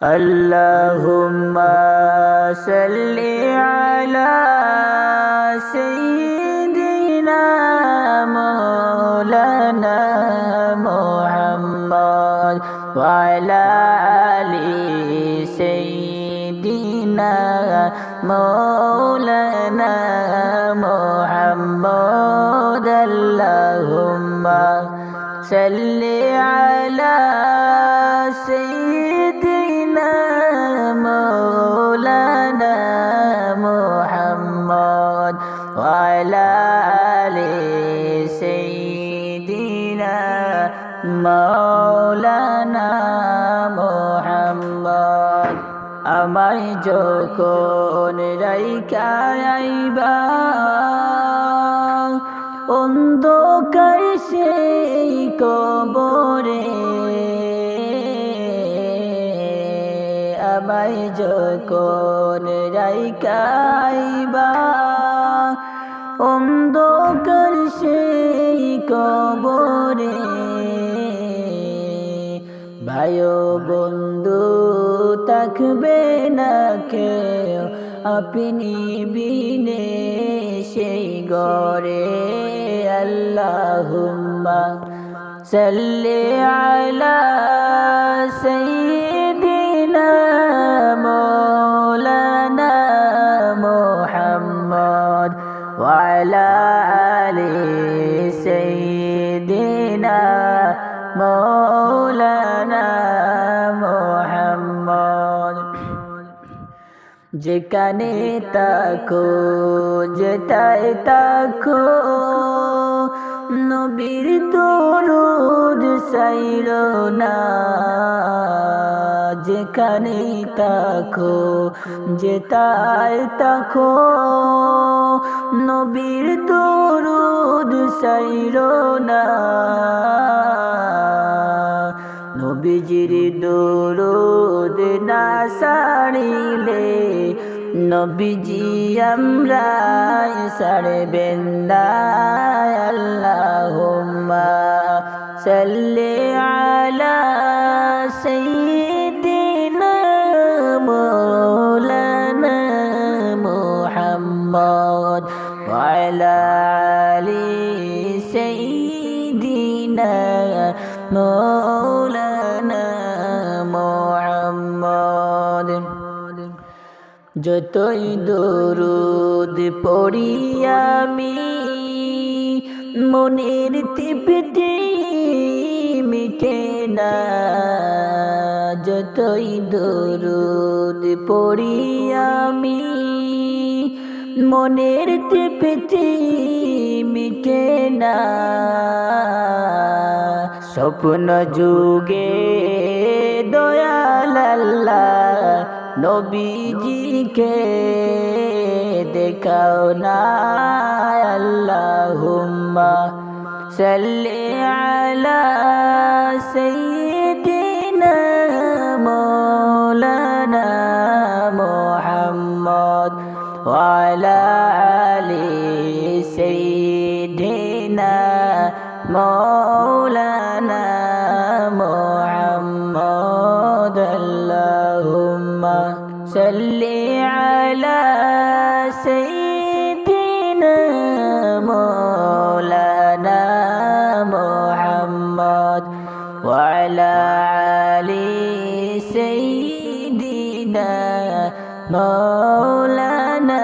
Allahumma salli ala sayyidina maulana Muhammad wa ala ali sayyidina maulana Muhammad. Allahumma salli ala sayyidina maulana Muhammad wa ala ali sayyidina maulana Muhammad. আমায় যখন রাইখা আইবা অন্ধকার সেই কবরে, আমায় যখন রাইখা আইবা অন্ধকার সেই কবরে, ভাই বন্ধু থাকবে না কেউ আপনি বিনে সেই ঘরে। আল্লাহুম্মা সাল্লি আলা সাইয়্যিদিনা মাওলানা মুহাম্মদ ওয়া আলা আলি সাইয়্যিদিনা মাওলানা মুহাম্মদ। যেখানে তাকো যেটাই তাকো নবীর দরুদ সাইরো না। যেখানে তাকো যেটাই তাকো নবীর দরুদ সাইরো না। নবীজির দরুদ না সারিলে নবীজি আমরা সারবেন না। আল্লাহুম্মা সাল্লি আলা সাইয়্যিদিনা মাওলানা মুহাম্মদ ওয়া আলা আলি সাইয়্যিদিনা মাওলানা মুহাম্মদ। যতই দরুদ পড়ি আমি মনের তৃপ্তি মিটে না। যতই দরুদ পড়ি আমি মনের তৃপ্তি মিটে না। স্বপ্ন যুগে দয়াল আল্লাহ নবীজিকে দেখাও না। আল্লাহুম্মা সাল্লি আলা সাইয়্যিদিনা মাওলানা মুহাম্মদ ওয়া আলা আলি সাইয়্যিদিনা মাওলানা মুহাম্মদ। আল্লাহুম্মা সাল্লি আলা সাইয়্যিদিনা মাওলানা মুহাম্মদ ওয়া আলা আলি সাইয়্যিদিনা মাওলানা